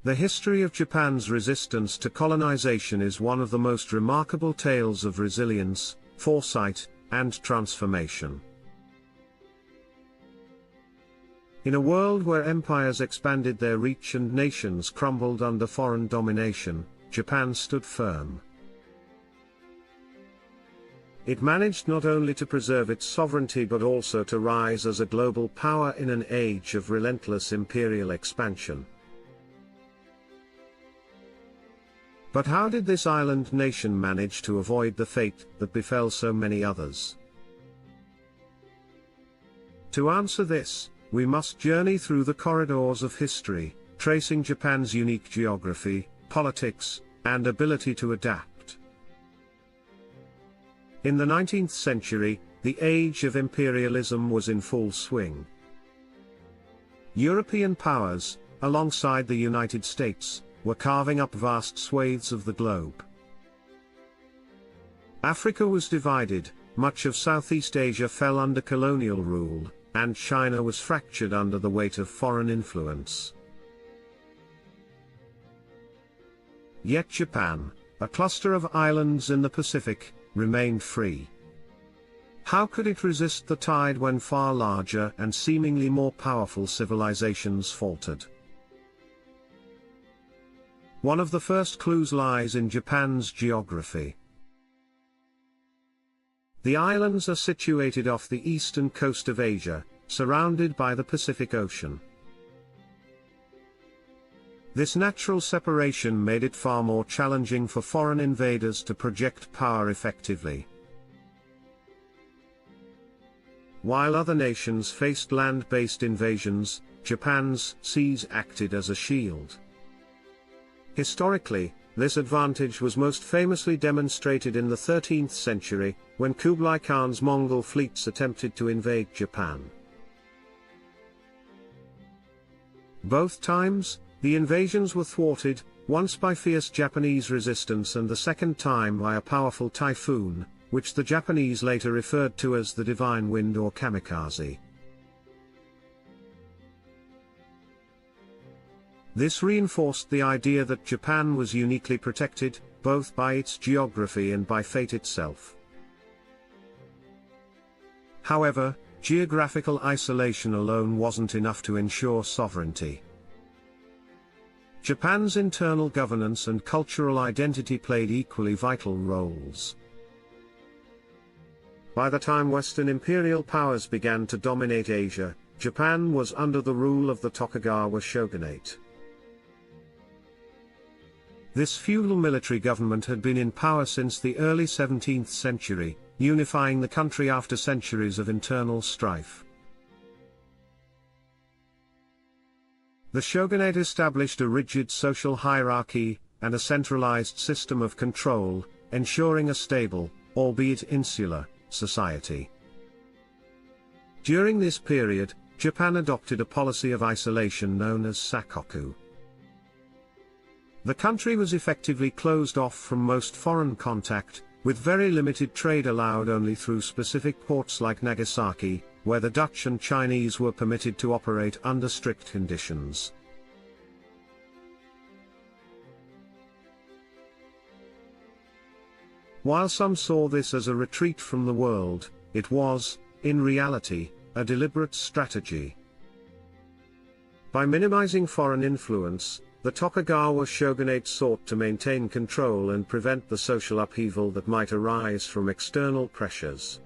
The history of Japan's resistance to colonization is one of the most remarkable tales of resilience, foresight, and transformation. In a world where empires expanded their reach and nations crumbled under foreign domination, Japan stood firm. It managed not only to preserve its sovereignty but also to rise as a global power in an age of relentless imperial expansion. But how did this island nation manage to avoid the fate that befell so many others? To answer this, we must journey through the corridors of history, tracing Japan's unique geography, politics, and ability to adapt. In the 19th century, the age of imperialism was in full swing. European powers, alongside the United States, were carving up vast swathes of the globe. Africa was divided, much of Southeast Asia fell under colonial rule, and China was fractured under the weight of foreign influence. Yet Japan, a cluster of islands in the Pacific, remained free. How could it resist the tide when far larger and seemingly more powerful civilizations faltered? One of the first clues lies in Japan's geography. The islands are situated off the eastern coast of Asia, surrounded by the Pacific Ocean. This natural separation made it far more challenging for foreign invaders to project power effectively. While other nations faced land-based invasions, Japan's seas acted as a shield. Historically, this advantage was most famously demonstrated in the 13th century, when Kublai Khan's Mongol fleets attempted to invade Japan. Both times, the invasions were thwarted, once by fierce Japanese resistance and the second time by a powerful typhoon, which the Japanese later referred to as the Divine Wind or kamikaze. This reinforced the idea that Japan was uniquely protected, both by its geography and by fate itself. However, geographical isolation alone wasn't enough to ensure sovereignty. Japan's internal governance and cultural identity played equally vital roles. By the time Western imperial powers began to dominate Asia, Japan was under the rule of the Tokugawa Shogunate. This feudal military government had been in power since the early 17th century, unifying the country after centuries of internal strife. The shogunate established a rigid social hierarchy and a centralized system of control, ensuring a stable, albeit insular, society. During this period, Japan adopted a policy of isolation known as Sakoku. The country was effectively closed off from most foreign contact, with very limited trade allowed only through specific ports like Nagasaki, where the Dutch and Chinese were permitted to operate under strict conditions. While some saw this as a retreat from the world, it was, in reality, a deliberate strategy. By minimizing foreign influence, the Tokugawa shogunate sought to maintain control and prevent the social upheaval that might arise from external pressures.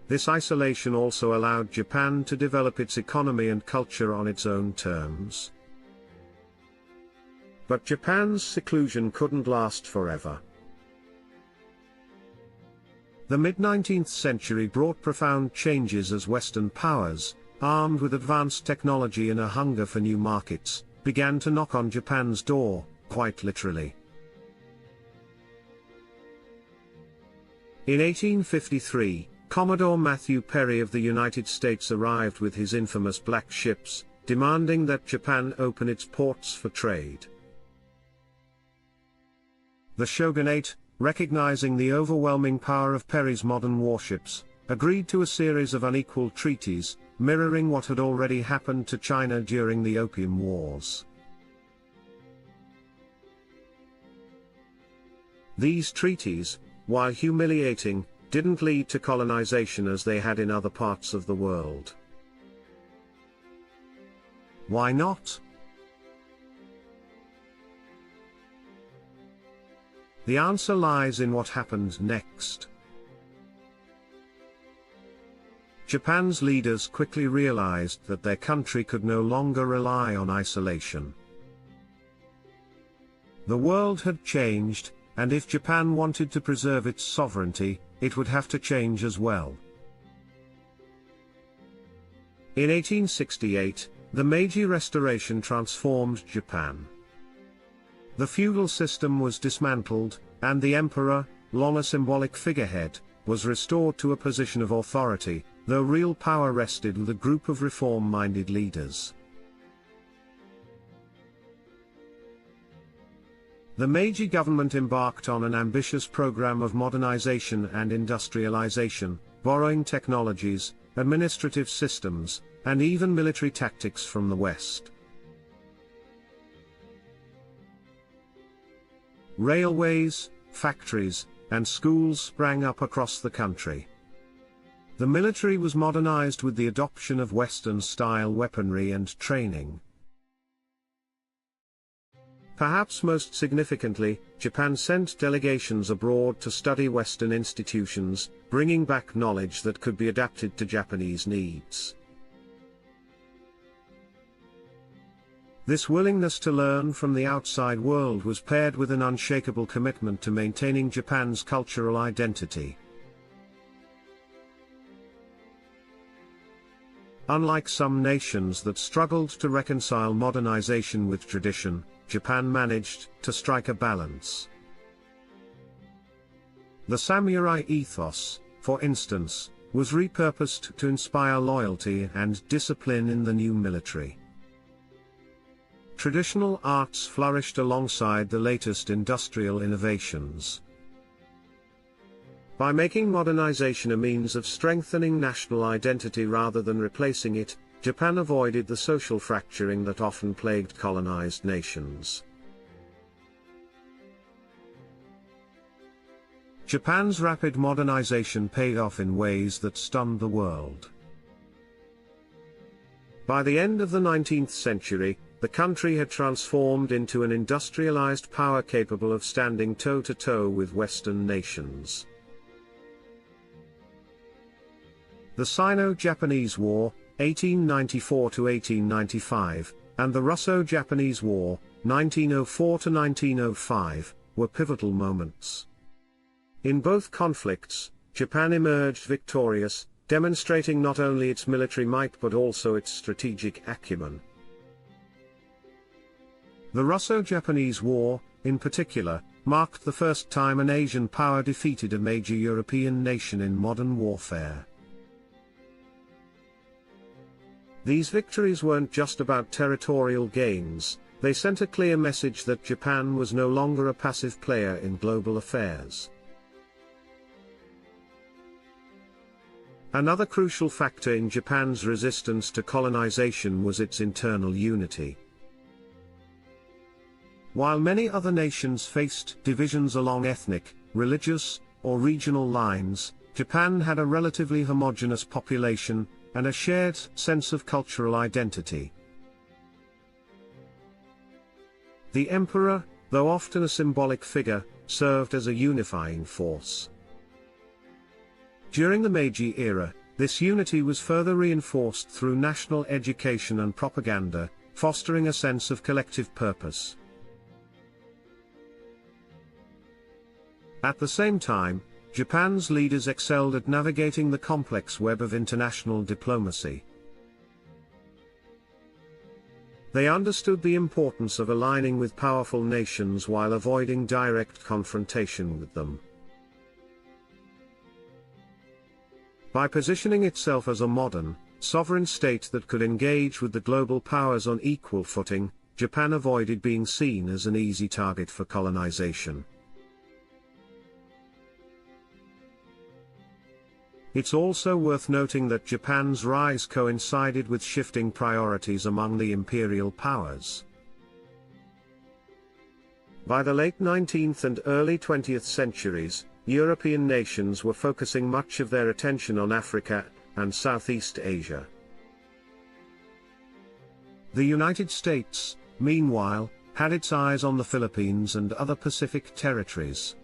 This isolation also allowed Japan to develop its economy and culture on its own terms. But Japan's seclusion couldn't last forever. The mid-19th century brought profound changes as Western powers, armed with advanced technology and a hunger for new markets, began to knock on Japan's door, quite literally. In 1853, Commodore Matthew Perry of the United States arrived with his infamous Black Ships, demanding that Japan open its ports for trade. The shogunate, recognizing the overwhelming power of Perry's modern warships, agreed to a series of unequal treaties, mirroring what had already happened to China during the Opium Wars. These treaties, while humiliating, didn't lead to colonization as they had in other parts of the world. Why not? The answer lies in what happened next. Japan's leaders quickly realized that their country could no longer rely on isolation. The world had changed, and if Japan wanted to preserve its sovereignty, it would have to change as well. In 1868, the Meiji Restoration transformed Japan. The feudal system was dismantled, and the emperor, long a symbolic figurehead, was restored to a position of authority, though real power rested with a group of reform-minded leaders. The Meiji government embarked on an ambitious program of modernization and industrialization, borrowing technologies, administrative systems, and even military tactics from the West. Railways, factories, and schools sprang up across the country. The military was modernized with the adoption of Western-style weaponry and training. Perhaps most significantly, Japan sent delegations abroad to study Western institutions, bringing back knowledge that could be adapted to Japanese needs. This willingness to learn from the outside world was paired with an unshakable commitment to maintaining Japan's cultural identity. Unlike some nations that struggled to reconcile modernization with tradition, Japan managed to strike a balance. The samurai ethos, for instance, was repurposed to inspire loyalty and discipline in the new military. Traditional arts flourished alongside the latest industrial innovations. By making modernization a means of strengthening national identity rather than replacing it, Japan avoided the social fracturing that often plagued colonized nations. Japan's rapid modernization paid off in ways that stunned the world. By the end of the 19th century, the country had transformed into an industrialized power capable of standing toe-to-toe with Western nations. The Sino-Japanese War, 1894–1895, and the Russo-Japanese War, 1904–1905, were pivotal moments. In both conflicts, Japan emerged victorious, demonstrating not only its military might but also its strategic acumen. The Russo-Japanese War, in particular, marked the first time an Asian power defeated a major European nation in modern warfare. These victories weren't just about territorial gains, they sent a clear message that Japan was no longer a passive player in global affairs. Another crucial factor in Japan's resistance to colonization was its internal unity. While many other nations faced divisions along ethnic, religious, or regional lines, Japan had a relatively homogeneous population, and a shared sense of cultural identity. The emperor, though often a symbolic figure, served as a unifying force. During the Meiji era, this unity was further reinforced through national education and propaganda, fostering a sense of collective purpose. At the same time, Japan's leaders excelled at navigating the complex web of international diplomacy. They understood the importance of aligning with powerful nations while avoiding direct confrontation with them. By positioning itself as a modern, sovereign state that could engage with the global powers on equal footing, Japan avoided being seen as an easy target for colonization. It's also worth noting that Japan's rise coincided with shifting priorities among the imperial powers. By the late 19th and early 20th centuries, European nations were focusing much of their attention on Africa and Southeast Asia. The United States, meanwhile, had its eyes on the Philippines and other Pacific territories.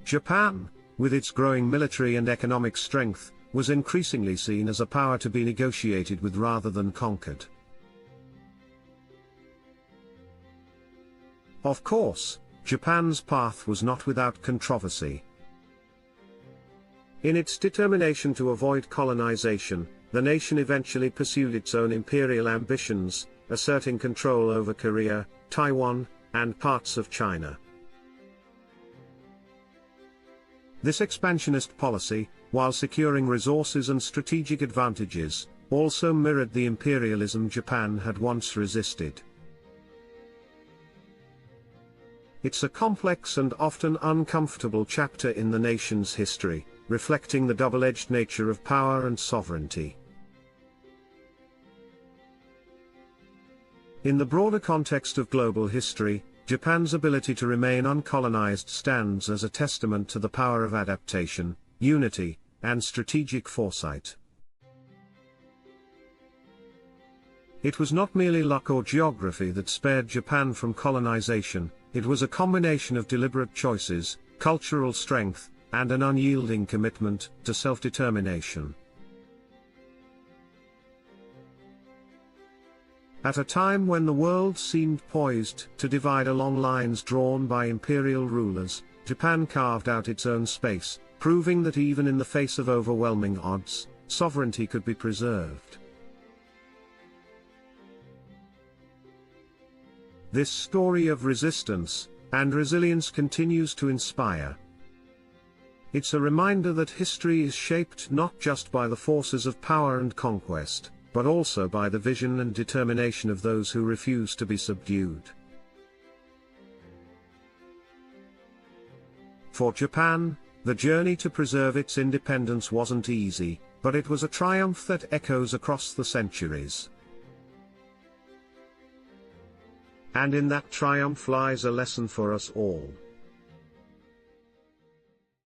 Japan, with its growing military and economic strength, was increasingly seen as a power to be negotiated with rather than conquered. Of course, Japan's path was not without controversy. In its determination to avoid colonization, the nation eventually pursued its own imperial ambitions, asserting control over Korea, Taiwan, and parts of China. This expansionist policy, while securing resources and strategic advantages, also mirrored the imperialism Japan had once resisted. It's a complex and often uncomfortable chapter in the nation's history, reflecting the double-edged nature of power and sovereignty. In the broader context of global history, Japan's ability to remain uncolonized stands as a testament to the power of adaptation, unity, and strategic foresight. It was not merely luck or geography that spared Japan from colonization, it was a combination of deliberate choices, cultural strength, and an unyielding commitment to self-determination. At a time when the world seemed poised to divide along lines drawn by imperial rulers, Japan carved out its own space, proving that even in the face of overwhelming odds, sovereignty could be preserved. This story of resistance and resilience continues to inspire. It's a reminder that history is shaped not just by the forces of power and conquest, but also by the vision and determination of those who refuse to be subdued. For Japan, the journey to preserve its independence wasn't easy, but it was a triumph that echoes across the centuries. And in that triumph lies a lesson for us all.